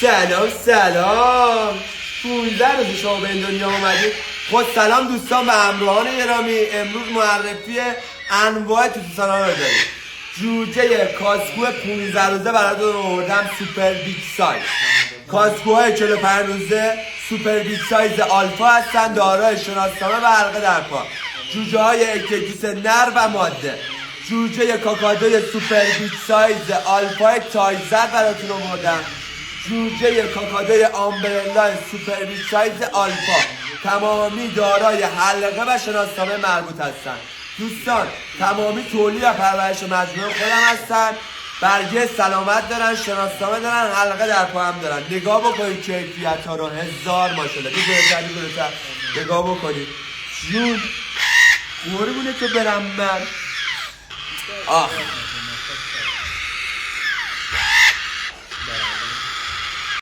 سلام 15 روز شما به این دنیا اومدید. خود سلام دوستان و همراهان گرامی. امروز معرفی انواع توتوسانا رو داریم. جوجه کاسکو 15 روزه براتون آوردم، سوپر بیگ سایز. کاسکوهای 45 روزه سوپر بیگ سایز آلفا هستن، دارای شناسنامه و حلقه در پا. جوجه های اکتیس نر و ماده. جوجه کاکادوی سوپر بیگ سایز آلفا تایزر براتون آوردم. جوجه کاکادوی آمبرلا سوپر بیگ سایز آلفا، تمامی دارای حلقه و شناسنامه مربوط هستن. دوستان تمامی تولید و پرورش مجموعه خودم هستن. برگه سلامت دارن، شناسنامه دارن، حلقه در پا هم دارن. نگاه بکنید کیفیت ها رو، هزار ماشاءالله. بگویتر نگاه بکنید. جون قربونه تو برم من.